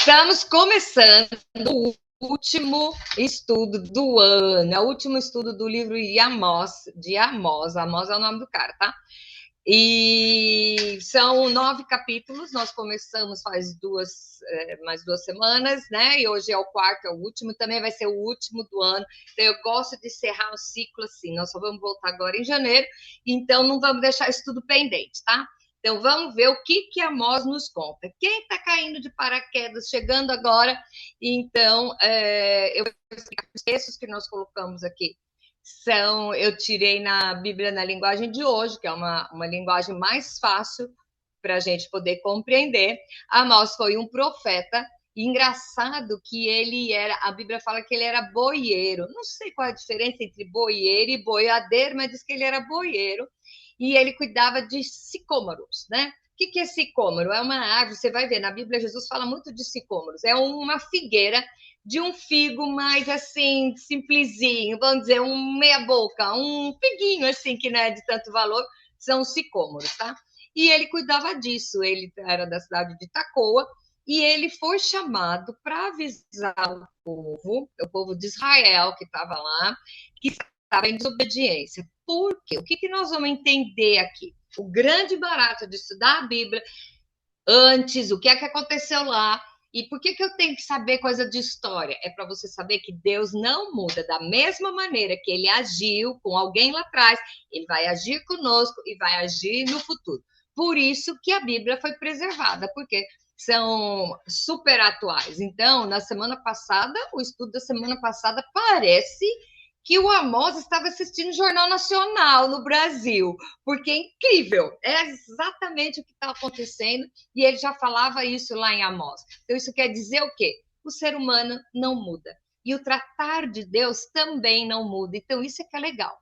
Estamos começando o último estudo do ano, é o último estudo do livro de Amós. Amós é o nome do cara, tá? E são 9 capítulos, nós começamos faz mais 2 semanas, né? E hoje é o quarto, é o último, também vai ser o último do ano. Então, eu gosto de encerrar o ciclo assim. Nós só vamos voltar agora em janeiro, então não vamos deixar isso tudo pendente, tá? Então, vamos ver o que a Amós nos conta. Quem está caindo de paraquedas, chegando agora, então, eu vou explicar os textos que nós colocamos aqui. Eu tirei na Bíblia na linguagem de hoje, que é uma linguagem mais fácil para a gente poder compreender. Amós foi um profeta, e engraçado que a Bíblia fala que ele era boieiro. Não sei qual é a diferença entre boieiro e boiadeiro, mas diz que ele era boieiro, e ele cuidava de sicômoros, né? O que é sicômoro? É uma árvore, você vai ver, na Bíblia Jesus fala muito de sicômoros. É uma figueira de um figo mais assim, simplesinho, vamos dizer, um meia-boca, um figuinho assim, que não é de tanto valor, são os sicômoros, tá? E ele cuidava disso, ele era da cidade de Tacoa, e ele foi chamado para avisar o povo de Israel que estava lá, que estava em desobediência. Por quê? O que nós vamos entender aqui? O grande barato de estudar a Bíblia antes, o que é que aconteceu lá, e por que eu tenho que saber coisa de história? É para você saber que Deus não muda. Da mesma maneira que ele agiu com alguém lá atrás, ele vai agir conosco e vai agir no futuro. Por isso que a Bíblia foi preservada, porque são super atuais. Então, na semana passada, o estudo da semana passada parece que o Amós estava assistindo o Jornal Nacional no Brasil, porque é incrível, é exatamente o que está acontecendo, e ele já falava isso lá em Amós. Então, isso quer dizer o quê? O ser humano não muda, e o tratar de Deus também não muda, então isso é que é legal.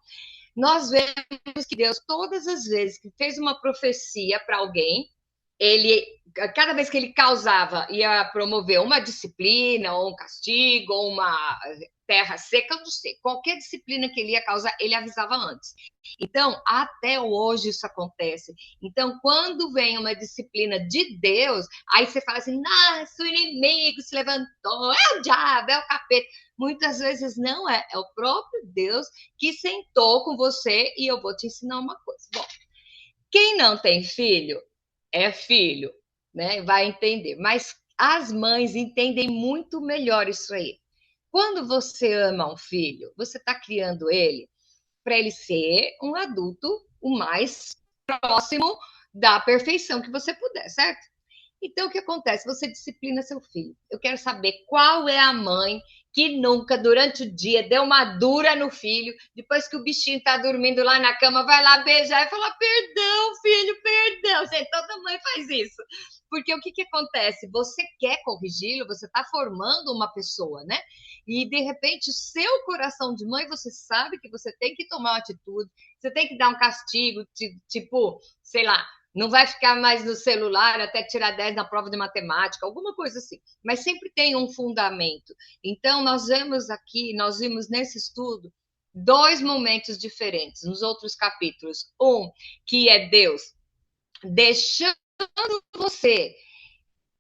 Nós vemos que Deus, todas as vezes que fez uma profecia para alguém, cada vez que ele causava, ia promover uma disciplina, ou um castigo, ou uma terra seca, eu não sei, qualquer disciplina que ele ia causar, ele avisava antes. Então, até hoje isso acontece. Então, quando vem uma disciplina de Deus, aí você fala assim, nossa, o inimigo se levantou, é o diabo, é o capeta. Muitas vezes não é, é o próprio Deus que sentou com você e eu vou te ensinar uma coisa. Bom, quem não tem filho, é filho, né? Vai entender. Mas as mães entendem muito melhor isso aí. Quando você ama um filho, você está criando ele para ele ser um adulto o mais próximo da perfeição que você puder, certo? Então, o que acontece? Você disciplina seu filho. Eu quero saber qual é a mãe que nunca, durante o dia, deu uma dura no filho, depois que o bichinho está dormindo lá na cama, vai lá beijar e falar, perdão, filho, perdão. Toda mãe faz isso. Porque o que acontece? Você quer corrigi-lo, você está formando uma pessoa, né? E, de repente, o seu coração de mãe, você sabe que você tem que tomar uma atitude, você tem que dar um castigo, tipo, sei lá, não vai ficar mais no celular até tirar 10 na prova de matemática, alguma coisa assim. Mas sempre tem um fundamento. Então, nós vimos nesse estudo 2 momentos diferentes nos outros capítulos. Um, que é Deus deixando você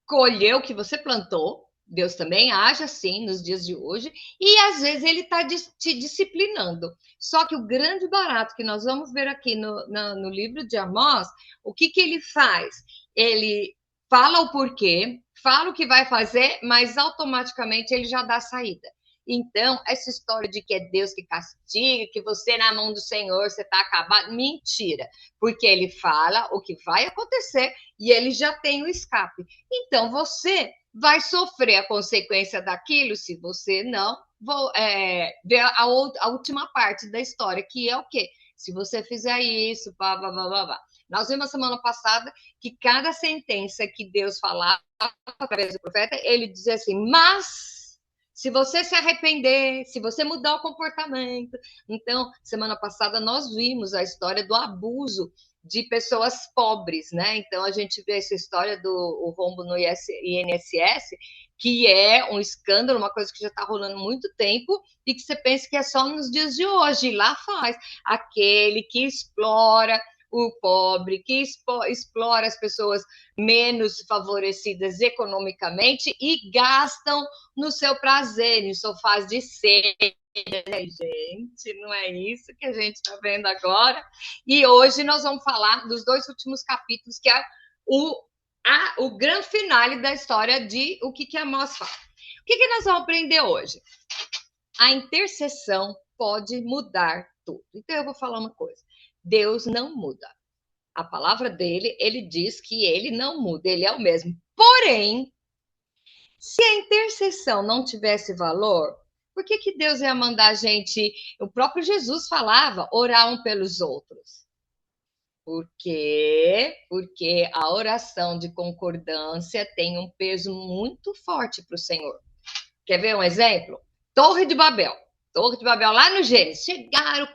colher o que você plantou. Deus também age assim nos dias de hoje, e às vezes ele está te disciplinando. Só que o grande barato que nós vamos ver aqui no livro de Amós, o que ele faz? Ele fala o porquê, fala o que vai fazer, mas automaticamente ele já dá a saída. Então, essa história de que é Deus que castiga, que você na mão do Senhor, você está acabado, mentira. Porque ele fala o que vai acontecer e ele já tem o escape. Então, você vai sofrer a consequência daquilo se você não ver a última parte da história, que é o quê? Se você fizer isso, blá, blá, blá, blá, blá. Nós vimos a semana passada que cada sentença que Deus falava através do profeta, ele dizia assim, mas se você se arrepender, se você mudar o comportamento. Então, semana passada nós vimos a história do abuso de pessoas pobres, né? Então, a gente vê essa história do rombo no INSS, que é um escândalo, uma coisa que já está rolando há muito tempo, e que você pensa que é só nos dias de hoje. E lá faz aquele que explora o pobre, que explora as pessoas menos favorecidas economicamente e gastam no seu prazer, em sofás de seda, né, gente? Não é isso que a gente está vendo agora? E hoje nós vamos falar dos 2 últimos capítulos, que é o grande finale da história de o que Amós fala. O que nós vamos aprender hoje? A intercessão pode mudar tudo. Então eu vou falar uma coisa. Deus não muda. A palavra dele, ele diz que ele não muda, ele é o mesmo. Porém, se a intercessão não tivesse valor, por que Deus ia mandar a gente? O próprio Jesus falava, orar um pelos outros. Por quê? Porque a oração de concordância tem um peso muito forte para o Senhor. Quer ver um exemplo? Torre de Babel. Torre de Babel, lá no Gênesis. Chegaram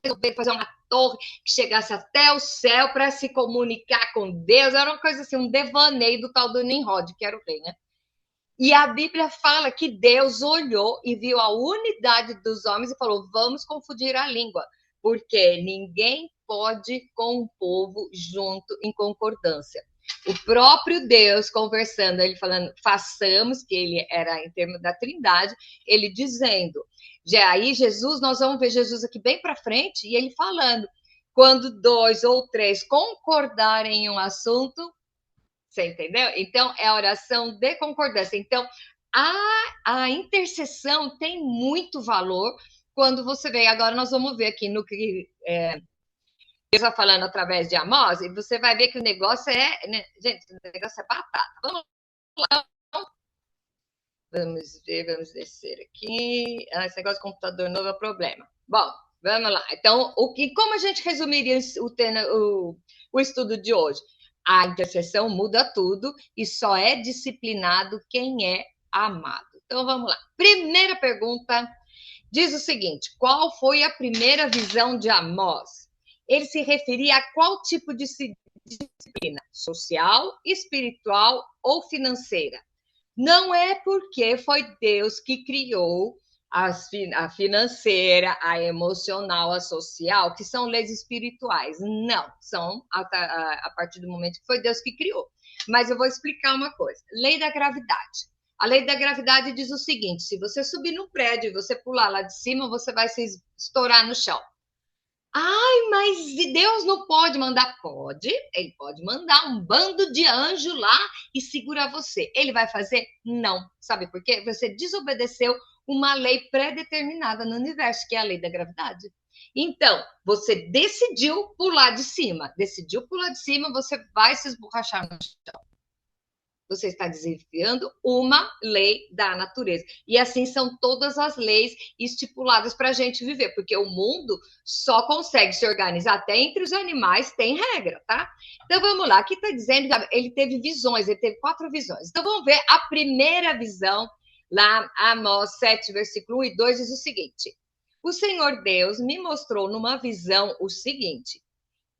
resolveram fazer uma torre que chegasse até o céu para se comunicar com Deus. Era uma coisa assim, um devaneio do tal do Nimrod, que era o rei, né? E a Bíblia fala que Deus olhou e viu a unidade dos homens e falou, vamos confundir a língua, porque ninguém pode com o povo junto em concordância. O próprio Deus conversando, ele falando, façamos, que ele era em termos da Trindade, ele dizendo, já aí Jesus, nós vamos ver Jesus aqui bem para frente, e ele falando, quando 2 ou 3 concordarem em um assunto, você entendeu? Então, é a oração de concordância. Então, a intercessão tem muito valor quando você vê. Agora, nós vamos ver aqui no que Deus está falando através de Amós, e você vai ver que o negócio é, né? Gente, o negócio é batata. Vamos lá. Vamos ver, vamos descer aqui. Esse negócio de computador novo é problema. Bom, vamos lá. Então, como a gente resumiria o estudo de hoje? A intercessão muda tudo e só é disciplinado quem é amado. Então, vamos lá. Primeira pergunta diz o seguinte: qual foi a primeira visão de Amós? Ele se referia a qual tipo de disciplina? Social, espiritual ou financeira? Não é porque foi Deus que criou a financeira, a emocional, a social, que são leis espirituais. Não, são a partir do momento que foi Deus que criou. Mas eu vou explicar uma coisa. Lei da gravidade. A lei da gravidade diz o seguinte, se você subir no prédio e você pular lá de cima, você vai se estourar no chão. Ai, mas Deus não pode mandar? Pode, ele pode mandar um bando de anjo lá e segurar você. Ele vai fazer? Não. Sabe por quê? Você desobedeceu uma lei pré-determinada no universo, que é a lei da gravidade. Então, você decidiu pular de cima. Decidiu pular de cima, você vai se esborrachar no chão. Você está desafiando uma lei da natureza. E assim são todas as leis estipuladas para a gente viver, porque o mundo só consegue se organizar, até entre os animais tem regra, tá? Então vamos lá, aqui está dizendo que ele teve visões, ele teve 4 visões. Então vamos ver a primeira visão, lá Amós 7, versículo 1 e 2, diz o seguinte: o Senhor Deus me mostrou numa visão o seguinte: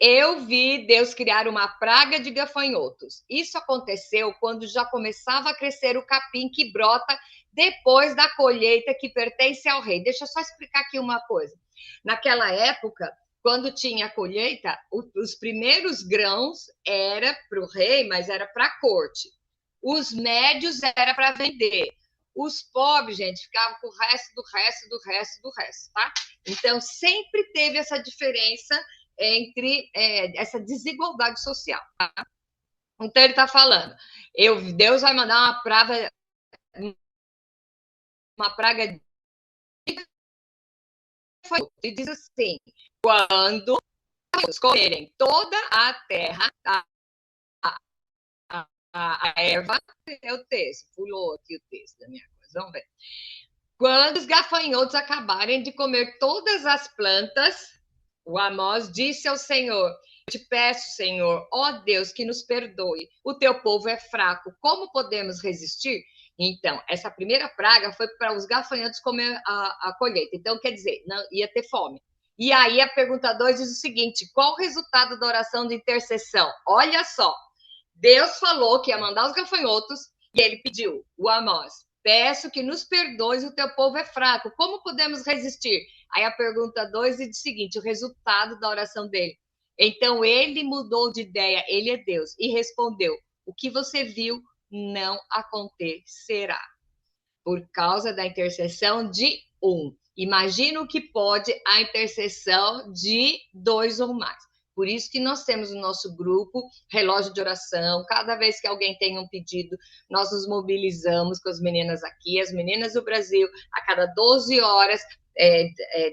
eu vi Deus criar uma praga de gafanhotos. Isso aconteceu quando já começava a crescer o capim que brota depois da colheita que pertence ao rei. Deixa eu só explicar aqui uma coisa. Naquela época, quando tinha a colheita, os primeiros grãos era para o rei, mas era para a corte. Os médios era para vender. Os pobres, gente, ficavam com o resto do resto do resto do resto, tá? Então, sempre teve essa diferença entre essa desigualdade social. Tá? Então ele está falando, Deus vai mandar uma praga de e diz assim: quando comerem toda a terra, a erva, é o texto, pulou aqui o texto da minha coisa, vamos ver. Quando os gafanhotos acabarem de comer todas as plantas, o Amós disse ao Senhor: te peço, Senhor, ó Deus, que nos perdoe. O teu povo é fraco. Como podemos resistir? Então, essa primeira praga foi para os gafanhotos comer a colheita. Então, quer dizer, não ia ter fome. E aí a pergunta 2 diz o seguinte: qual o resultado da oração de intercessão? Olha só, Deus falou que ia mandar os gafanhotos e ele pediu, o Amós: peço que nos perdoes, o teu povo é fraco. Como podemos resistir? Aí a pergunta 2 diz o seguinte: o resultado da oração dele: Então ele mudou de ideia, ele é Deus, e respondeu: o que você viu não acontecerá, por causa da intercessão de um. Imagina o que pode a intercessão de dois ou mais. Por isso que nós temos no nosso grupo relógio de oração. Cada vez que alguém tem um pedido, nós nos mobilizamos com as meninas aqui, as meninas do Brasil, a cada 12 horas,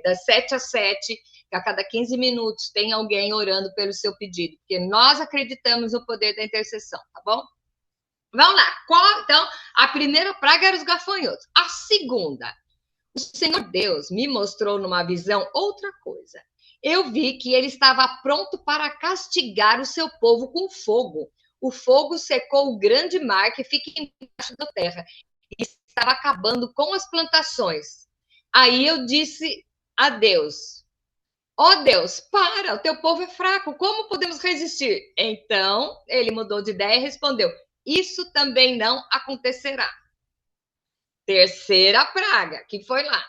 das 7 às 7, a cada 15 minutos, tem alguém orando pelo seu pedido, porque nós acreditamos no poder da intercessão, tá bom? Vamos lá. Então, a primeira praga era os gafanhotos. A segunda, o Senhor Deus me mostrou numa visão outra coisa. Eu vi que ele estava pronto para castigar o seu povo com fogo. O fogo secou o grande mar que fica embaixo da terra e estava acabando com as plantações. Aí eu disse a Deus: ó Deus, para, o teu povo é fraco, como podemos resistir? Então, ele mudou de ideia e respondeu: isso também não acontecerá. Terceira praga, que foi lá.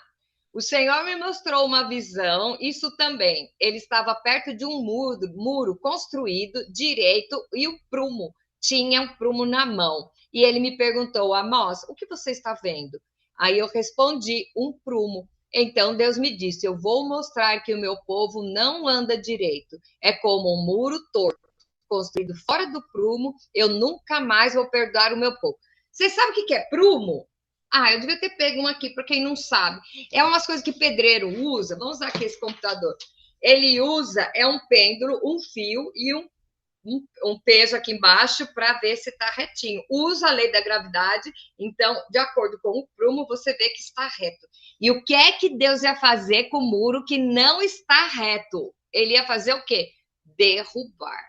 O Senhor me mostrou uma visão, isso também. Ele estava perto de um muro construído direito e o prumo. Tinha um prumo na mão. E ele me perguntou: Amós, o que você está vendo? Aí eu respondi: um prumo. Então Deus me disse: eu vou mostrar que o meu povo não anda direito. É como um muro torto, construído fora do prumo. Eu nunca mais vou perdoar o meu povo. Você sabe o que é prumo? Ah, eu devia ter pego um aqui, para quem não sabe. É umas coisas que pedreiro usa. Vamos usar aqui esse computador. Ele usa, é um pêndulo, um fio e um peso aqui embaixo para ver se está retinho. Usa a lei da gravidade, então, de acordo com o prumo, você vê que está reto. E o que é que Deus ia fazer com o muro que não está reto? Ele ia fazer o quê? Derrubar.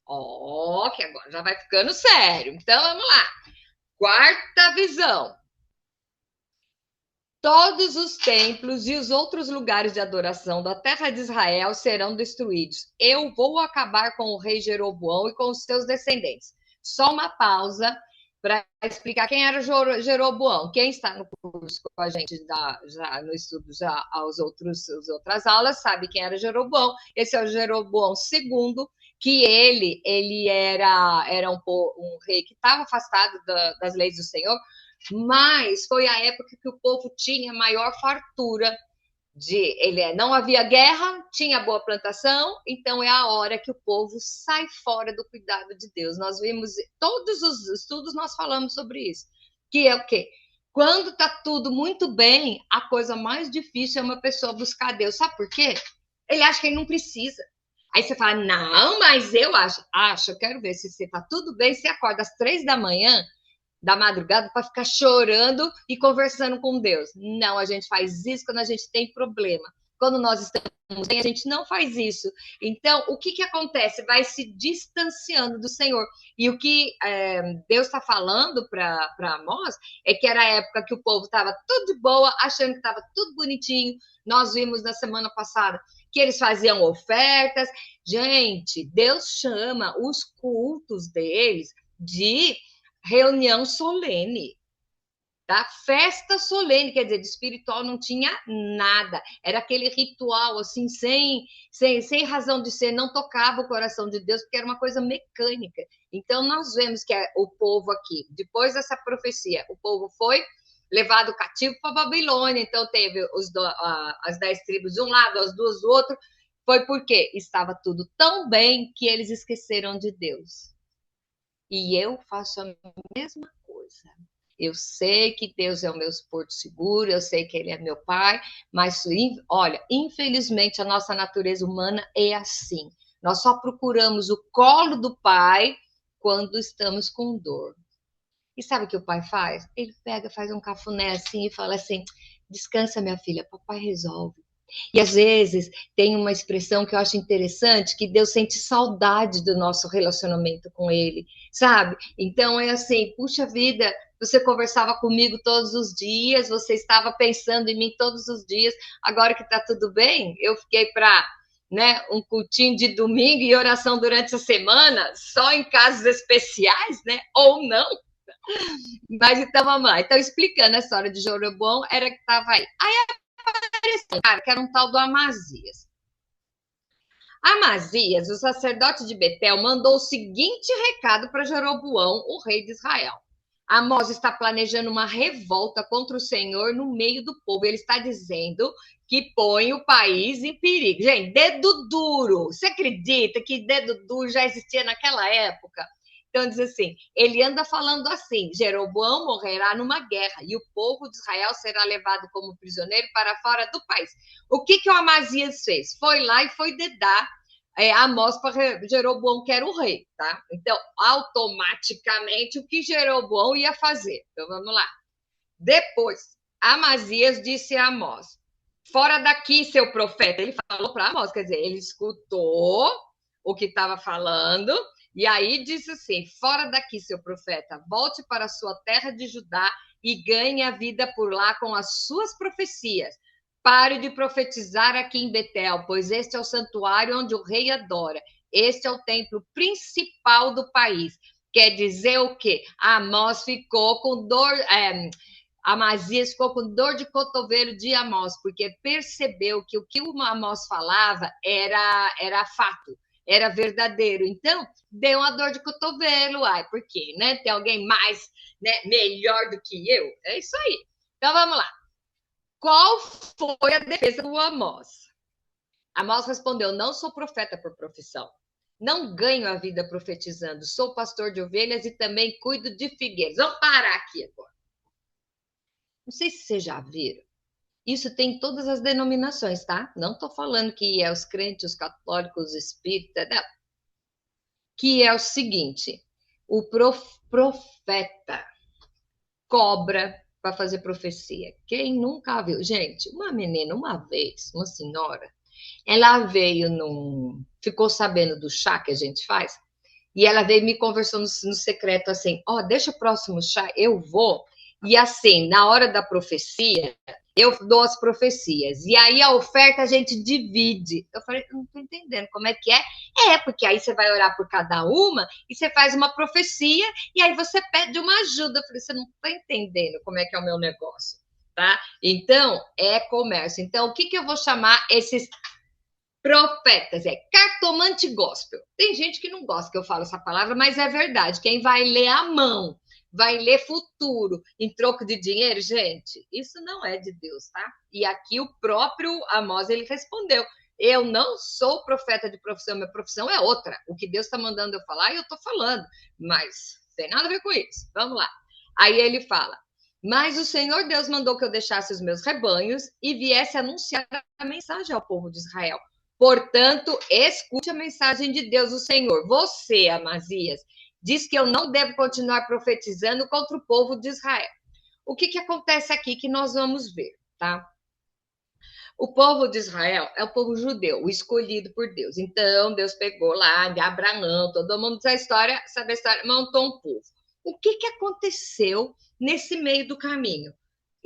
Ó, que agora já vai ficando sério. Então, vamos lá. Quarta visão. Todos os templos e os outros lugares de adoração da terra de Israel serão destruídos. Eu vou acabar com o rei Jeroboão e com os seus descendentes. Só uma pausa para explicar quem era Jeroboão. Quem está no curso com a gente já no estudo, já as outras aulas, sabe quem era Jeroboão. Esse é o Jeroboão II, que ele era um rei que estava afastado das leis do Senhor, mas foi a época que o povo tinha maior fartura não havia guerra, tinha boa plantação, então é a hora que o povo sai fora do cuidado de Deus. Nós vimos, todos os estudos nós falamos sobre isso, que é o quê? Quando está tudo muito bem, a coisa mais difícil é uma pessoa buscar Deus. Sabe por quê? Ele acha que ele não precisa. Aí você fala: não, mas eu acho, eu quero ver se você está tudo bem, você acorda às 3 da manhã, da madrugada, para ficar chorando e conversando com Deus. Não, a gente faz isso quando a gente tem problema. Quando nós estamos bem, a gente não faz isso. Então, o que acontece? Vai se distanciando do Senhor. E o que Deus está falando para Amós é que era a época que o povo estava tudo de boa, achando que estava tudo bonitinho. Nós vimos na semana passada que eles faziam ofertas. Gente, Deus chama os cultos deles de reunião solene, tá? Festa solene, quer dizer, de espiritual não tinha nada. Era aquele ritual, assim, sem razão de ser, não tocava o coração de Deus, porque era uma coisa mecânica. Então, nós vemos que o povo aqui, depois dessa profecia, o povo foi levado cativo para a Babilônia, então teve as 10 tribos de um lado, as 2 do outro. Foi porque estava tudo tão bem que eles esqueceram de Deus. E eu faço a mesma coisa. Eu sei que Deus é o meu porto seguro, eu sei que Ele é meu Pai, mas, olha, infelizmente a nossa natureza humana é assim. Nós só procuramos o colo do Pai quando estamos com dor. E sabe o que o Pai faz? Ele pega, faz um cafuné assim e fala assim: descansa, minha filha, papai resolve. E às vezes tem uma expressão que eu acho interessante, que Deus sente saudade do nosso relacionamento com Ele, sabe? Então é assim: puxa vida, você conversava comigo todos os dias, você estava pensando em mim todos os dias, agora que está tudo bem, eu fiquei para um cultinho de domingo e oração durante a semana, só em casos especiais, né? Ou não. Mas então vamos lá. Então, explicando a história de Jeroboão, era que estava aí. Aí apareceu um cara que era um tal do Amazias. Amazias, o sacerdote de Betel, mandou o seguinte recado para Jeroboão, o rei de Israel. Amós está planejando uma revolta contra o Senhor no meio do povo. Ele está dizendo que põe o país em perigo. Gente, dedo duro. Você acredita que dedo duro já existia naquela época? Então diz assim, ele anda falando assim, Jeroboão morrerá numa guerra e o povo de Israel será levado como prisioneiro para fora do país. O que o Amazias fez? Foi lá e foi dedar Amós para Jeroboão, que era o rei, tá? Então, automaticamente, o que Jeroboão ia fazer? Então, vamos lá. Depois, Amazias disse a Amós, fora daqui, seu profeta. Ele falou para Amós, quer dizer, ele escutou o que estava falando, e aí disse assim, fora daqui, seu profeta, volte para a sua terra de Judá e ganhe a vida por lá com as suas profecias. Pare de profetizar aqui em Betel, pois este é o santuário onde o rei adora. Este é o templo principal do país. Quer dizer o quê? Amós ficou com dor... Amazias ficou com dor de cotovelo de Amós, porque percebeu que o que o Amós falava era fato, era verdadeiro. Então, deu uma dor de cotovelo. Ai, por quê? Né? Tem alguém mais, né, melhor do que eu? É isso aí. Então, vamos lá. Qual foi a defesa do Amós? Amós respondeu, não sou profeta por profissão. Não ganho a vida profetizando. Sou pastor de ovelhas e também cuido de figueiras. Vamos parar aqui agora. Não sei se vocês já viram. Isso tem em todas as denominações, tá? Não estou falando que é os crentes, os católicos, os espíritas, não. Que é o seguinte, o profeta cobra para fazer profecia. Quem nunca viu? Gente, uma menina, uma vez, uma senhora, ela veio ficou sabendo do chá que a gente faz, e ela veio me conversando no secreto assim, ó, deixa o próximo chá, eu vou, e assim, na hora da profecia, eu dou as profecias, e aí a oferta a gente divide. Eu falei, eu não tô entendendo como é que é. É, porque aí você vai orar por cada uma, e você faz uma profecia, e aí você pede uma ajuda. Eu falei, você não tá entendendo como é que é o meu negócio, tá? Então, é comércio. Então, o que eu vou chamar esses profetas? É cartomante gospel. Tem gente que não gosta que eu falo essa palavra, mas é verdade. Quem vai ler a mão, vai ler futuro em troco de dinheiro, gente, isso não é de Deus, tá? E aqui o próprio Amós, ele respondeu, eu não sou profeta de profissão, minha profissão é outra. O que Deus está mandando eu falar, eu estou falando, mas tem nada a ver com isso. Vamos lá. Aí ele fala, mas o Senhor Deus mandou que eu deixasse os meus rebanhos e viesse anunciar a mensagem ao povo de Israel. Portanto, escute a mensagem de Deus, o Senhor. Você, Amazias, diz que eu não devo continuar profetizando contra o povo de Israel. O que acontece aqui que nós vamos ver, tá? O povo de Israel é o povo judeu, o escolhido por Deus. Então, Deus pegou lá de Abraão, todo mundo sabe a história, montou um povo. O que aconteceu nesse meio do caminho?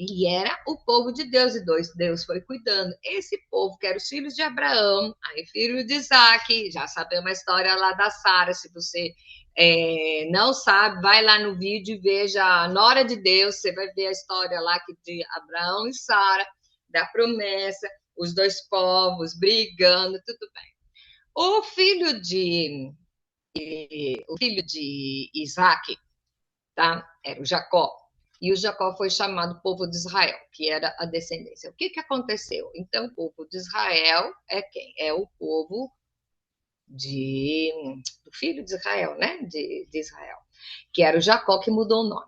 E era o povo de Deus, e Deus foi cuidando. Esse povo, que era os filhos de Abraão, aí filho de Isaac, já sabemos a história lá da Sara, se você não sabe, vai lá no vídeo e veja a nora de Deus, você vai ver a história lá de Abraão e Sara, da promessa, os dois povos brigando, tudo bem. O filho de Isaac, tá? Era o Jacó. E o Jacó foi chamado povo de Israel, que era a descendência. O que aconteceu? Então, o povo de Israel é quem? É o povo do filho de Israel, né? De Israel, que era o Jacó, que mudou o nome.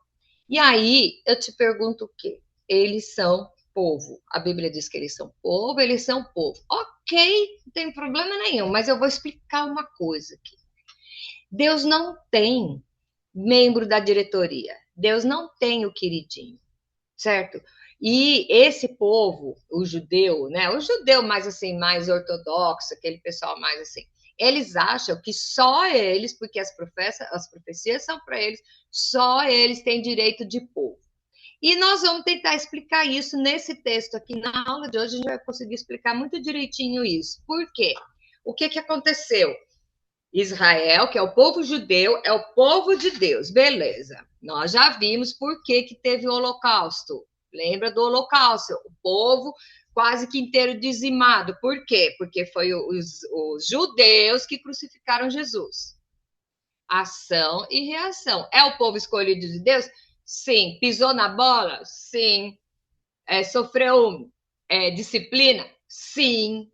E aí, eu te pergunto o quê? Eles são povo. A Bíblia diz que eles são povo, eles são povo. Ok, não tem problema nenhum, mas eu vou explicar uma coisa aqui. Deus não tem membro da diretoria. Deus não tem o queridinho, certo? E esse povo, o judeu, né? O judeu mais assim, mais ortodoxo, aquele pessoal mais assim, eles acham que só eles, porque as profecias são para eles, só eles têm direito de povo. E nós vamos tentar explicar isso nesse texto aqui. Na aula de hoje a gente vai conseguir explicar muito direitinho isso. Por quê? O que aconteceu? Israel, que é o povo judeu, é o povo de Deus, beleza. Nós já vimos por que teve o holocausto. Lembra do holocausto? O povo quase que inteiro dizimado. Por quê? Porque foi os judeus que crucificaram Jesus. Ação e reação. É o povo escolhido de Deus? Sim. Pisou na bola? Sim. Sofreu disciplina? Sim.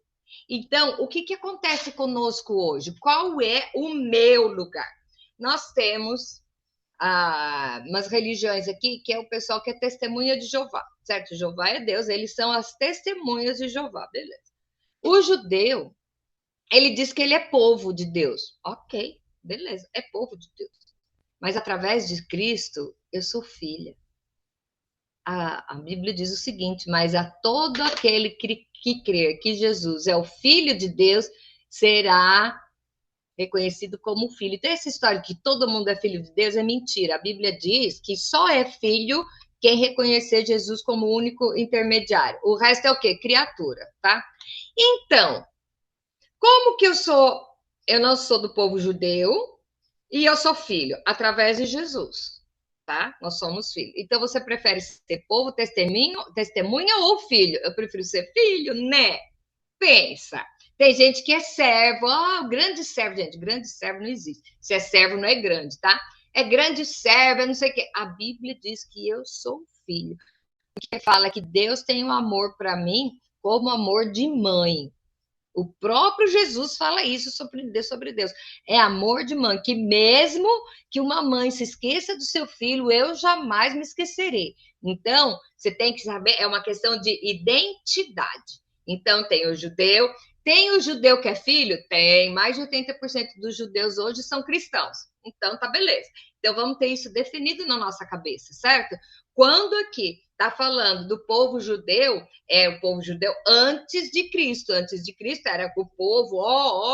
Então, o que acontece conosco hoje? Qual é o meu lugar? Nós temos umas religiões aqui que é o pessoal que é testemunha de Jeová, certo? Jeová é Deus, eles são as testemunhas de Jeová, beleza. O judeu, ele diz que ele é povo de Deus. Ok, beleza, é povo de Deus. Mas através de Cristo, eu sou filha. A Bíblia diz o seguinte: mas a todo aquele que crer que Jesus é o Filho de Deus, será reconhecido como filho. Então, essa história de que todo mundo é filho de Deus é mentira. A Bíblia diz que só é filho quem reconhecer Jesus como único intermediário. O resto é o quê? Criatura, tá? Então, como que eu não sou do povo judeu e eu sou filho? Através de Jesus, tá? Nós somos filhos. Então, você prefere ser povo, testemunha ou filho? Eu prefiro ser filho, né? Pensa. Tem gente que é servo. Grande servo, gente. Grande servo não existe. Se é servo, não é grande, tá? É grande servo, é não sei o quê. A Bíblia diz que eu sou filho. Porque fala que Deus tem um amor para mim como amor de mãe. O próprio Jesus fala isso sobre Deus. É amor de mãe, que mesmo que uma mãe se esqueça do seu filho, eu jamais me esquecerei. Então, você tem que saber, é uma questão de identidade. Então, tem o judeu que é filho? Tem. Mais de 80% dos judeus hoje são cristãos. Então, tá beleza. Então, vamos ter isso definido na nossa cabeça, certo? Quando aqui está falando do povo judeu, é o povo judeu antes de Cristo. Antes de Cristo era o povo,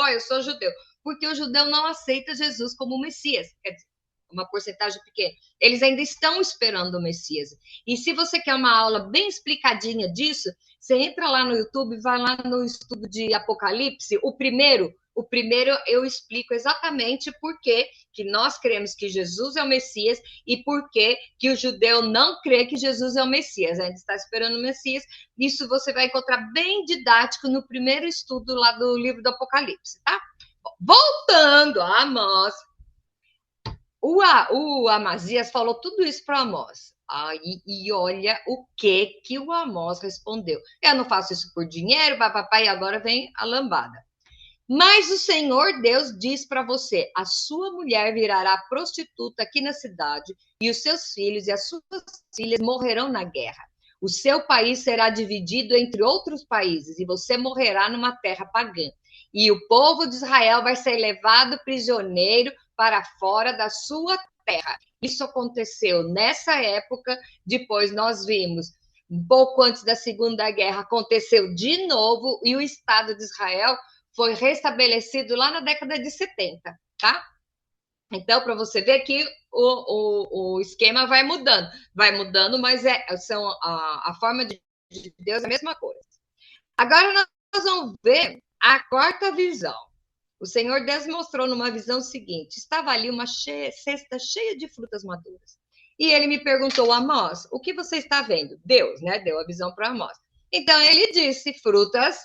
eu sou judeu. Porque o judeu não aceita Jesus como Messias. Quer dizer, uma porcentagem pequena. Eles ainda estão esperando o Messias. E se você quer uma aula bem explicadinha disso, você entra lá no YouTube, vai lá no estudo de Apocalipse, o primeiro eu explico exatamente por que nós cremos que Jesus é o Messias e por que o judeu não crê que Jesus é o Messias, ainda está esperando o Messias. Isso você vai encontrar bem didático no primeiro estudo lá do livro do Apocalipse, tá? Voltando a Amós, o Amazias falou tudo isso para Amós. E olha o que o Amós respondeu. Eu não faço isso por dinheiro, papai, e agora vem a lambada. Mas o Senhor Deus diz para você: a sua mulher virará prostituta aqui na cidade, e os seus filhos e as suas filhas morrerão na guerra. O seu país será dividido entre outros países, e você morrerá numa terra pagã. E o povo de Israel vai ser levado prisioneiro para fora da sua terra. Isso aconteceu nessa época. Depois nós vimos, um pouco antes da Segunda Guerra, aconteceu de novo, e o Estado de Israel foi restabelecido lá na década de 70, tá? Então, para você ver que o esquema vai mudando, mas a forma de Deus é a mesma coisa. Agora nós vamos ver a quarta visão. O Senhor Deus mostrou numa visão seguinte: estava ali uma cesta cheia de frutas maduras. E ele me perguntou: Amós, o que você está vendo? Deus, né? Deu a visão para Amós. Então ele disse: frutas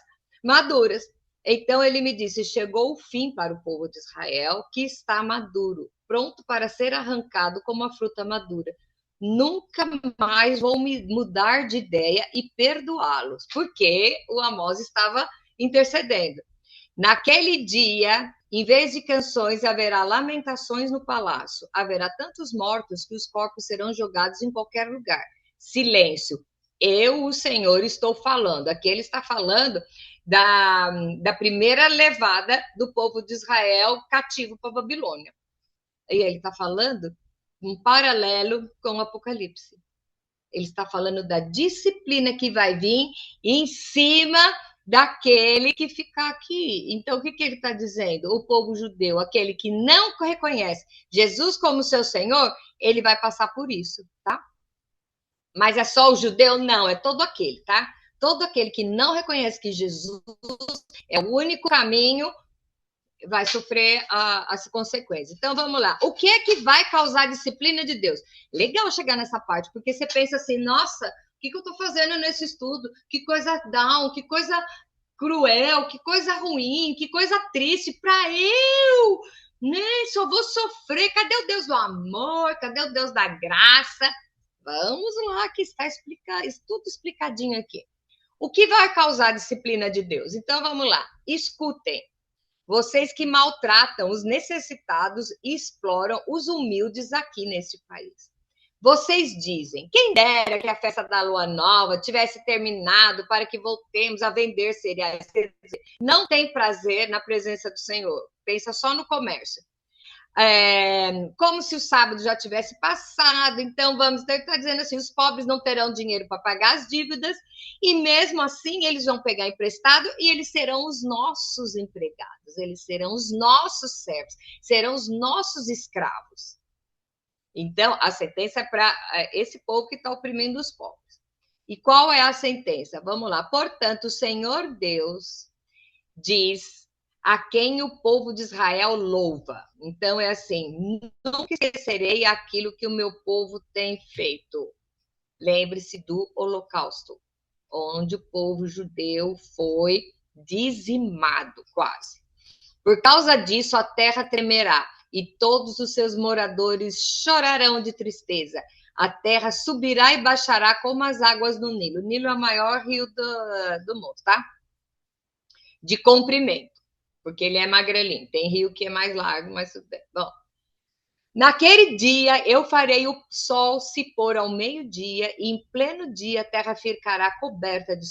maduras. Então ele me disse: chegou o fim para o povo de Israel, que está maduro, pronto para ser arrancado como a fruta madura. Nunca mais vou me mudar de ideia e perdoá-los, porque o Amós estava intercedendo. Naquele dia, em vez de canções, haverá lamentações no palácio. Haverá tantos mortos que os corpos serão jogados em qualquer lugar. Silêncio. Eu, o Senhor, estou falando. Aqui ele está falando da primeira levada do povo de Israel cativo para a Babilônia. E ele está falando um paralelo com o Apocalipse. Ele está falando da disciplina que vai vir em cima daquele que ficar aqui. Então, o que ele está dizendo? O povo judeu, aquele que não reconhece Jesus como seu Senhor, ele vai passar por isso, tá? Mas é só o judeu? Não, é todo aquele, tá? Todo aquele que não reconhece que Jesus é o único caminho vai sofrer as consequências. Então, vamos lá. O que é que vai causar a disciplina de Deus? Legal chegar nessa parte, porque você pensa assim, nossa, que eu estou fazendo nesse estudo? Que coisa down, que coisa cruel, que coisa ruim, que coisa triste para eu, né? Só vou sofrer. Cadê o Deus do amor? Cadê o Deus da graça? Vamos lá, que está explicado, tudo explicadinho aqui. O que vai causar a disciplina de Deus? Então vamos lá, escutem. Vocês que maltratam os necessitados e exploram os humildes aqui neste país. Vocês dizem, quem dera que a festa da lua nova tivesse terminado para que voltemos a vender cereais. Não tem prazer na presença do Senhor. Pensa só no comércio. Como se o sábado já tivesse passado. Então, vamos estar dizendo assim, os pobres não terão dinheiro para pagar as dívidas e mesmo assim eles vão pegar emprestado e eles serão os nossos empregados, eles serão os nossos servos, serão os nossos escravos. Então, a sentença é para esse povo que está oprimindo os pobres. E qual é a sentença? Vamos lá. Portanto, o Senhor Deus diz a quem o povo de Israel louva. Então, é assim, nunca esquecerei aquilo que o meu povo tem feito. Lembre-se do Holocausto, onde o povo judeu foi dizimado, quase. Por causa disso, a terra tremerá e todos os seus moradores chorarão de tristeza. A terra subirá e baixará como as águas do Nilo. O Nilo é o maior rio do mundo, tá? De comprimento, porque ele é magrelinho. Tem rio que é mais largo, mas bom. Naquele dia eu farei o sol se pôr ao meio-dia e em pleno dia a terra ficará coberta de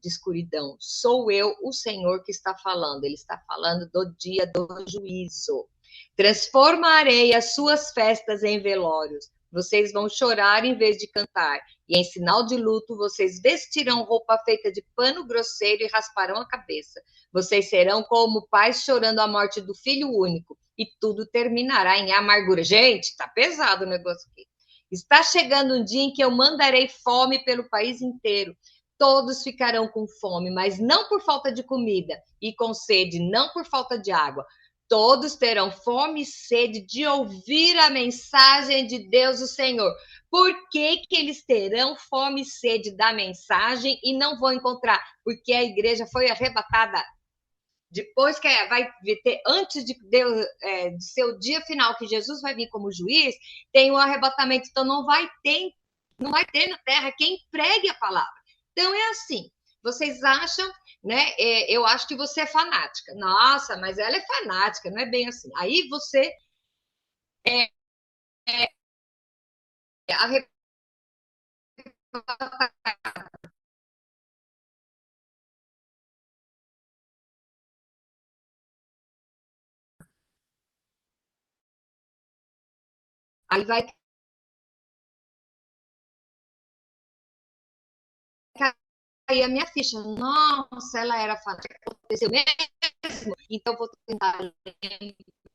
escuridão. Sou eu, o Senhor, que está falando. Ele está falando do dia do juízo. Transformarei as suas festas em velórios. Vocês vão chorar em vez de cantar. E em sinal de luto, vocês vestirão roupa feita de pano grosseiro e rasparão a cabeça. Vocês serão como pais chorando a morte do filho único. E tudo terminará em amargura. Gente, tá pesado o negócio aqui. Está chegando um dia em que eu mandarei fome pelo país inteiro. Todos ficarão com fome, mas não por falta de comida, e com sede, não por falta de água. Todos terão fome e sede de ouvir a mensagem de Deus, o Senhor. Por que eles terão fome e sede da mensagem e não vão encontrar? Porque a igreja foi arrebatada. Depois que vai ter, antes de Deus, de ser o dia final, que Jesus vai vir como juiz, tem o arrebatamento. Então não vai ter na terra quem pregue a palavra. Então é assim. Vocês acham, né? Eu acho que você é fanática. Nossa, mas ela é fanática, não é bem assim. Aí você aí vai cair a minha ficha. Nossa, ela era fanática. Aconteceu mesmo. Então vou tentar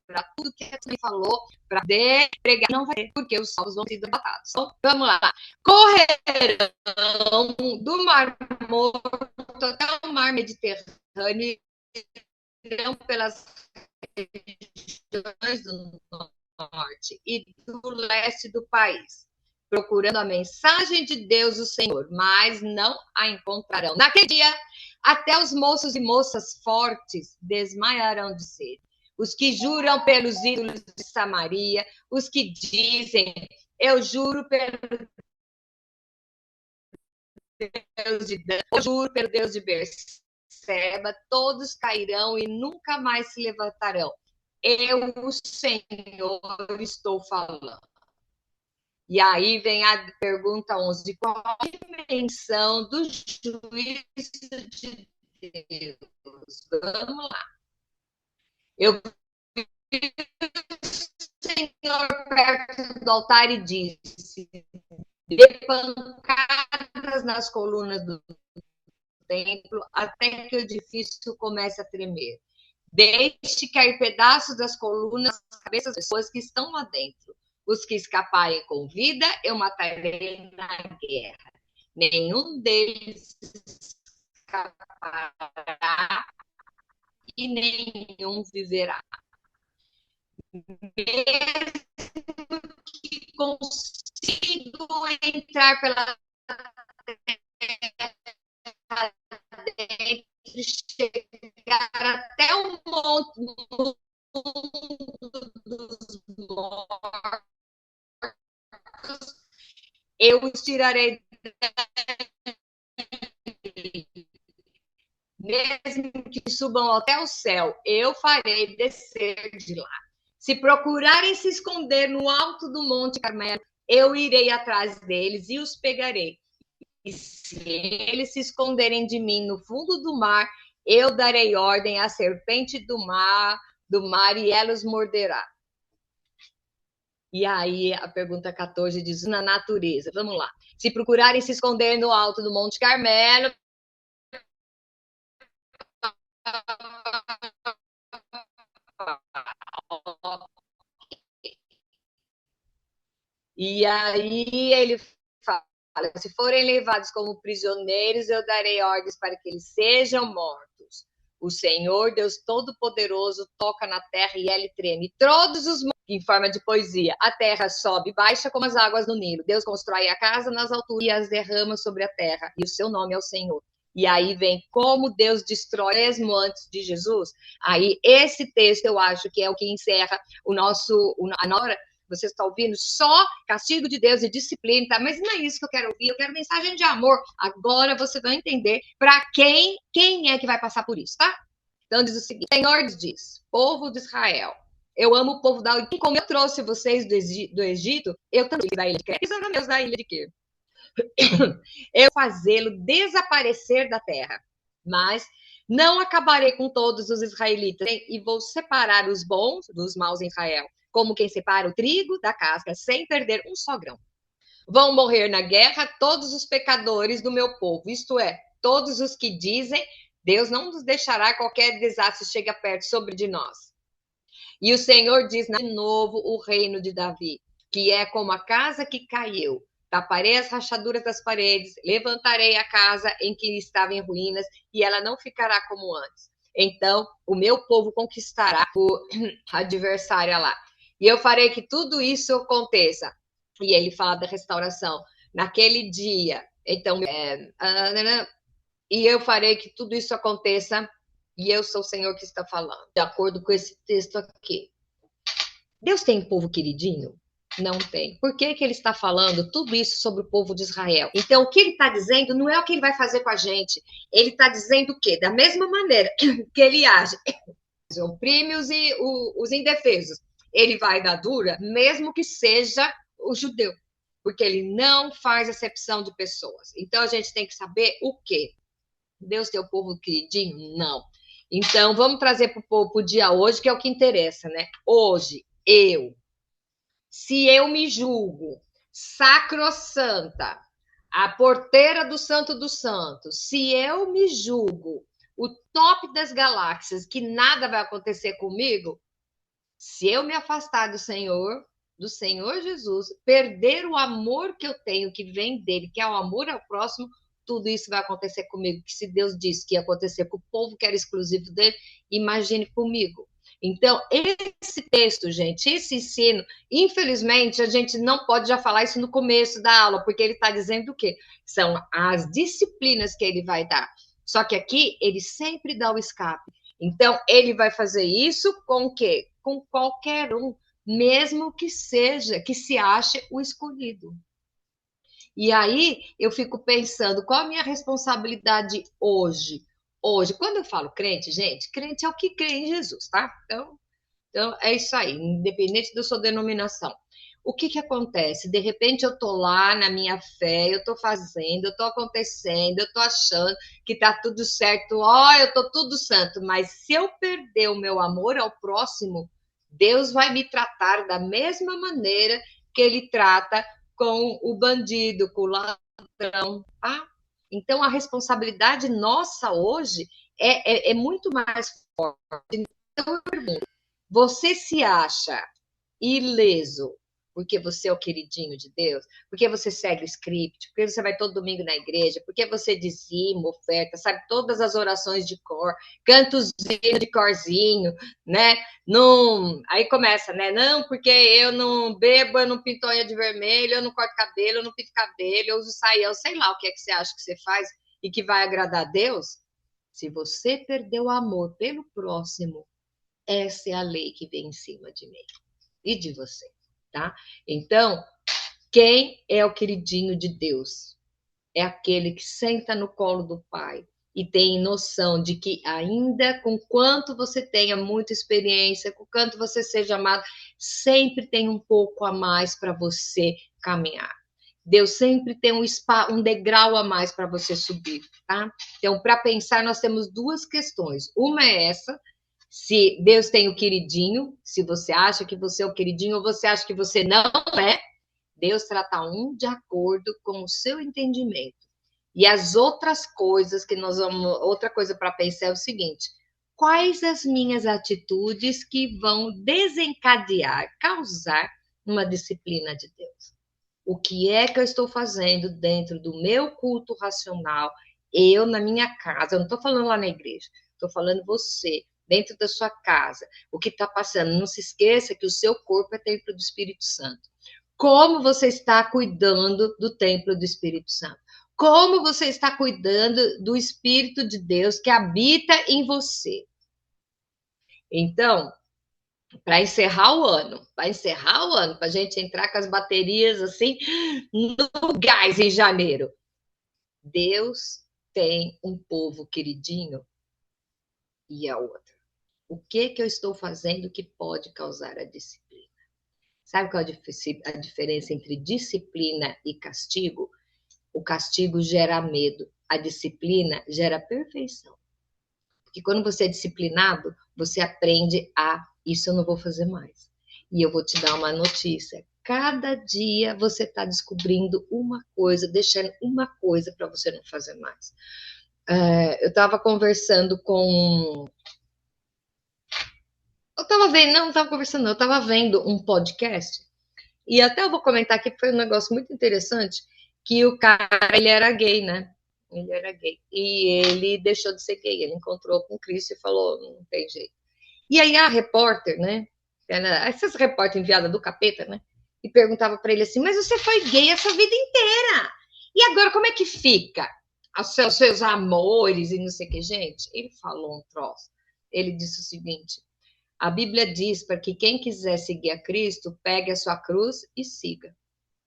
para tudo que a me falou, para pregar, não vai ter, porque os salvos vão ser debatados. Então, vamos lá. Correrão do Mar Morto até o Mar Mediterrâneo, irão pelas regiões do norte e do leste do país, procurando a mensagem de Deus, o Senhor, mas não a encontrarão. Naquele dia, até os moços e moças fortes desmaiarão de sede. Os que juram pelos ídolos de Samaria, os que dizem, eu juro pelo Deus de Dan, eu juro pelo Deus de Berseba, todos cairão e nunca mais se levantarão. Eu, o Senhor, estou falando. E aí vem a pergunta 11, qual a dimensão do juízo de Deus? Vamos lá. Eu vi o Senhor perto do altar e disse, dê pancadas nas colunas do templo até que o edifício comece a tremer. Deixe cair pedaços das colunas nas cabeças das pessoas que estão lá dentro. Os que escaparem com vida, eu matarei na guerra. Nenhum deles escapará e nenhum viverá. Mesmo que consigo entrar pela eu os tirarei, mesmo que subam até o céu, eu farei descer de lá. Se procurarem se esconder no alto do Monte Carmelo, eu irei atrás deles e os pegarei. E se eles se esconderem de mim no fundo do mar, eu darei ordem à serpente do mar e ela os morderá. E aí a pergunta 14 diz, na natureza, vamos lá. Se procurarem se esconder no alto do Monte Carmelo, e aí ele fala, se forem levados como prisioneiros, eu darei ordens para que eles sejam mortos. O Senhor, Deus Todo-Poderoso, toca na terra e ela treme. Todos os em forma de poesia. A terra sobe e baixa como as águas no Nilo. Deus constrói a casa nas alturas e as derrama sobre a terra. E o seu nome é o Senhor. E aí vem como Deus destrói mesmo antes de Jesus. Aí esse texto eu acho que é o que encerra o nosso a hora. Você está ouvindo só castigo de Deus e disciplina, tá? Mas não é isso que eu quero ouvir. Eu quero mensagem de amor. Agora você vai entender para quem é que vai passar por isso, tá? Então diz o seguinte: o Senhor diz, povo de Israel, eu amo o povo da ilha. Como eu trouxe vocês do Egito, eu também da ilha de Creta, e meus da ilha de quê? Eu fazê-lo desaparecer da terra. Mas não acabarei com todos os israelitas e vou separar os bons dos maus em Israel, como quem separa o trigo da casca, sem perder um só grão. Vão morrer na guerra todos os pecadores do meu povo, isto é, todos os que dizem, Deus não nos deixará qualquer desastre chegue perto sobre de nós. E o Senhor diz de novo o reino de Davi, que é como a casa que caiu. Taparei as rachaduras das paredes, levantarei a casa em que estava em ruínas, e ela não ficará como antes. Então, o meu povo conquistará o adversário lá. E eu farei que tudo isso aconteça. E ele fala da restauração. Naquele dia, então, e eu farei que tudo isso aconteça, e eu sou o Senhor que está falando. De acordo com esse texto aqui. Deus tem um povo queridinho? Não tem. Por que ele está falando tudo isso sobre o povo de Israel? Então, o que ele está dizendo não é o que ele vai fazer com a gente. Ele está dizendo o quê? Da mesma maneira que ele age, oprime os indefesos. Ele vai dar dura, mesmo que seja o judeu. Porque ele não faz acepção de pessoas. Então, a gente tem que saber o quê? Deus tem o povo queridinho? Não. Então, vamos trazer para o dia hoje, que é o que interessa, né? Hoje, se eu me julgo sacrossanta, a porteira do Santo dos Santos, se eu me julgo o top das galáxias, que nada vai acontecer comigo, se eu me afastar do Senhor Jesus, perder o amor que eu tenho, que vem dele, que é o amor ao próximo, tudo isso vai acontecer comigo. Que se Deus disse que ia acontecer com o povo que era exclusivo dele, imagine comigo. Então, esse texto, gente, esse ensino, infelizmente, a gente não pode já falar isso no começo da aula, porque ele está dizendo o quê? São as disciplinas que ele vai dar. Só que aqui, ele sempre dá o escape. Então, ele vai fazer isso com o quê? Com qualquer um, mesmo que seja, que se ache o escolhido. E aí eu fico pensando, qual a minha responsabilidade hoje? Hoje, quando eu falo crente, gente, crente é o que crê em Jesus, tá? Então é isso aí, independente da sua denominação. O que acontece? De repente eu tô lá na minha fé, eu tô fazendo, eu tô acontecendo, eu tô achando que tá tudo certo, eu tô tudo santo, mas se eu perder o meu amor ao próximo, Deus vai me tratar da mesma maneira que ele trata com o bandido, com o ladrão, tá? Então, a responsabilidade nossa hoje é muito mais forte. Então, eu pergunto, você se acha ileso porque você é o queridinho de Deus, porque você segue o script, porque você vai todo domingo na igreja, porque você dizima, oferta, sabe todas as orações de cor, canta os hinos de corzinho, né? Não, aí começa, né? Não, porque eu não bebo, eu não pinto unha de vermelho, eu não corto cabelo, eu não pinto cabelo, eu uso saião, sei lá o que é que você acha que você faz e que vai agradar a Deus. Se você perdeu o amor pelo próximo, essa é a lei que vem em cima de mim e de você, tá? Então, Quem é o queridinho de Deus? É aquele que senta no colo do Pai e tem noção de que ainda com quanto você tenha muita experiência, com quanto você seja amado, sempre tem um pouco a mais para você caminhar. Deus sempre tem um degrau a mais para você subir, tá? Então, para pensar, nós temos duas questões. Uma é essa, se Deus tem o queridinho, se você acha que você é o queridinho ou você acha que você não é, Deus trata um de acordo com o seu entendimento. E as outras coisas que nós vamos. Outra coisa para pensar é o seguinte: quais as minhas atitudes que vão desencadear, causar uma disciplina de Deus? O que é que eu estou fazendo dentro do meu culto racional? Eu, na minha casa, eu não estou falando lá na igreja, estou falando você, dentro da sua casa, o que está passando. Não se esqueça que o seu corpo é templo do Espírito Santo. Como você está cuidando do templo do Espírito Santo? Como você está cuidando do Espírito de Deus que habita em você? Então, para encerrar o ano, para a gente entrar com as baterias assim no gás em janeiro. Deus tem um povo queridinho e a outra. O que eu estou fazendo que pode causar a disciplina? Sabe qual a diferença entre disciplina e castigo? O castigo gera medo, a disciplina gera perfeição. Porque quando você é disciplinado, você aprende a isso eu não vou fazer mais. E eu vou te dar uma notícia. Cada dia você está descobrindo uma coisa, deixando uma coisa para você não fazer mais. Eu estava conversando com. Eu estava vendo, não estava conversando, não, eu estava vendo um podcast. E até eu vou comentar aqui, porque foi um negócio muito interessante, que o cara, ele era gay, né? Ele era gay. E ele deixou de ser gay. Ele encontrou com Cristo e falou, não tem jeito. E aí a repórter, né? Essas repórteres enviadas do capeta, né? E perguntava para ele assim, mas você foi gay essa vida inteira. E agora como é que fica? Os seus amores e não sei o que, gente. Ele falou um troço. Ele disse o seguinte, a Bíblia diz para que quem quiser seguir a Cristo, pegue a sua cruz e siga.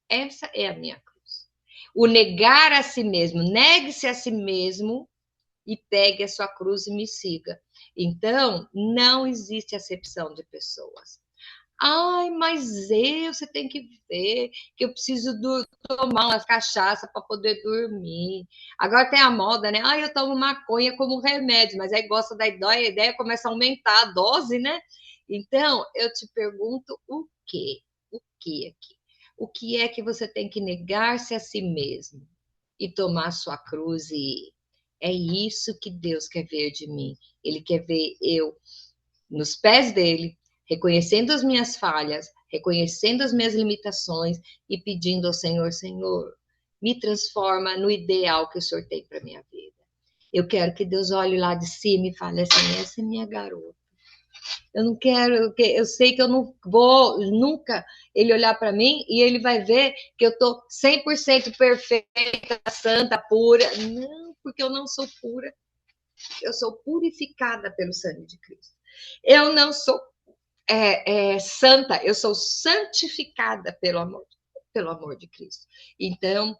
Essa é a minha cruz. O negar a si mesmo, negue-se a si mesmo e pegue a sua cruz e me siga. Então, não existe acepção de pessoas. Ai, mas você tem que ver que eu preciso tomar umas cachaça para poder dormir. Agora tem a moda, né? Ai, eu tomo maconha como remédio, mas aí gosta da ideia, a ideia começa a aumentar a dose, né? Então, eu te pergunto o quê? O que aqui? O que é que você tem que negar-se a si mesmo e tomar sua cruz e é isso que Deus quer ver de mim. Ele quer ver eu nos pés dele, reconhecendo as minhas falhas, reconhecendo as minhas limitações e pedindo ao Senhor, Senhor, me transforma no ideal que o Senhor tem para minha vida. Eu quero que Deus olhe lá de cima e fale assim, essa é minha garota. Eu não quero, eu sei que eu não vou nunca ele olhar para mim e ele vai ver que eu tô 100% perfeita, santa, pura. Não, porque eu não sou pura. Eu sou purificada pelo sangue de Cristo. Eu não sou santa, eu sou santificada pelo amor de Cristo. Então,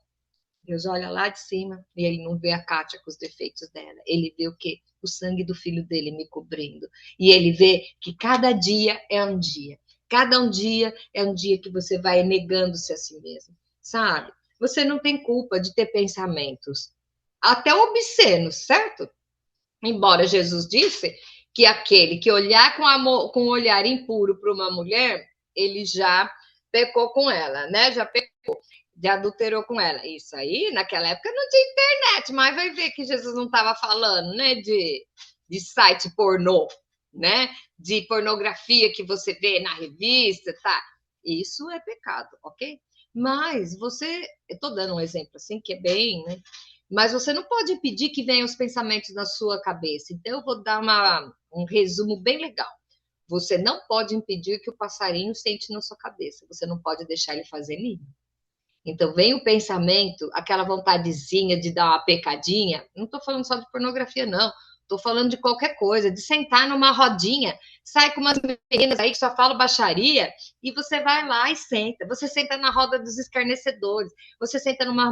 Deus olha lá de cima e ele não vê a Kátia com os defeitos dela. Ele vê o quê? O sangue do filho dele me cobrindo. E ele vê que cada dia é um dia. Cada um dia é um dia que você vai negando-se a si mesmo. Sabe? Você não tem culpa de ter pensamentos até obscenos, certo? Embora Jesus disse que aquele que olhar com amor, com um olhar impuro para uma mulher, ele já pecou com ela, né? Já adulterou com ela. Isso aí, naquela época não tinha internet, mas vai ver que Jesus não estava falando, né, de site pornô, né? De pornografia que você vê na revista, tá? Isso é pecado, ok? Mas você, eu estou dando um exemplo assim que é bem, né? Mas você não pode impedir que venham os pensamentos na sua cabeça. Então, eu vou dar um resumo bem legal. Você não pode impedir que o passarinho sente na sua cabeça. Você não pode deixar ele fazer ninho. Então, vem o pensamento, aquela vontadezinha de dar uma pecadinha. Não estou falando só de pornografia, não. tô falando de qualquer coisa, de sentar numa rodinha, sai com umas meninas aí que só falam baixaria, e você vai lá e senta. Você senta na roda dos escarnecedores, você senta numa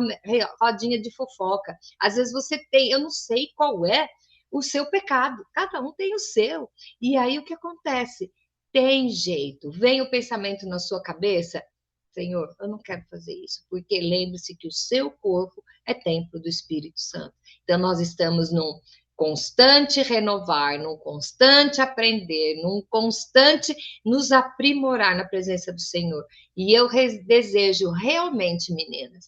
rodinha de fofoca. Às vezes você tem, eu não sei qual é o seu pecado, cada um tem o seu. E aí o que acontece? Tem jeito, vem o pensamento na sua cabeça, Senhor, eu não quero fazer isso, porque lembre-se que o seu corpo é templo do Espírito Santo. Então, nós estamos num constante renovar, num constante aprender, num constante nos aprimorar na presença do Senhor. E eu desejo realmente, meninas,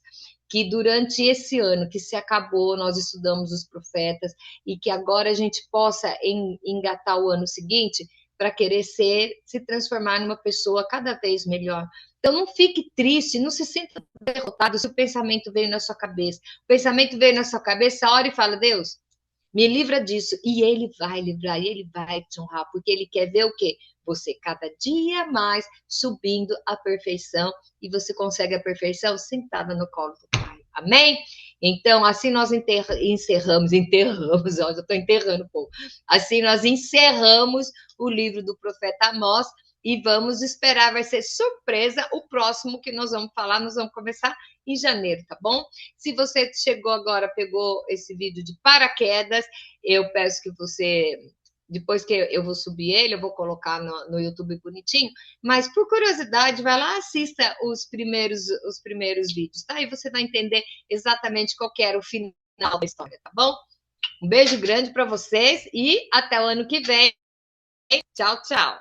que durante esse ano que se acabou, nós estudamos os profetas e que agora a gente possa engatar o ano seguinte para querer se transformar numa pessoa cada vez melhor. Então não fique triste, não se sinta derrotado se o pensamento veio na sua cabeça. O pensamento veio na sua cabeça, ora e fala, Deus, me livra disso. E ele vai livrar, e ele vai te honrar, porque ele quer ver o quê? Você cada dia mais subindo à perfeição, e você consegue a perfeição sentada no colo do Pai. Amém? Então, assim nós encerramos, ó, já estou enterrando um pouco. Assim nós encerramos o livro do profeta Amós, e vamos esperar, vai ser surpresa o próximo que nós vamos falar, nós vamos começar em janeiro, tá bom? Se você chegou agora, pegou esse vídeo de paraquedas, eu peço que você, depois que eu vou subir ele, eu vou colocar no YouTube bonitinho, mas por curiosidade, vai lá, assista os primeiros vídeos, tá? E você vai entender exatamente qual que era o final da história, tá bom? Um beijo grande para vocês e até o ano que vem. Tchau, tchau.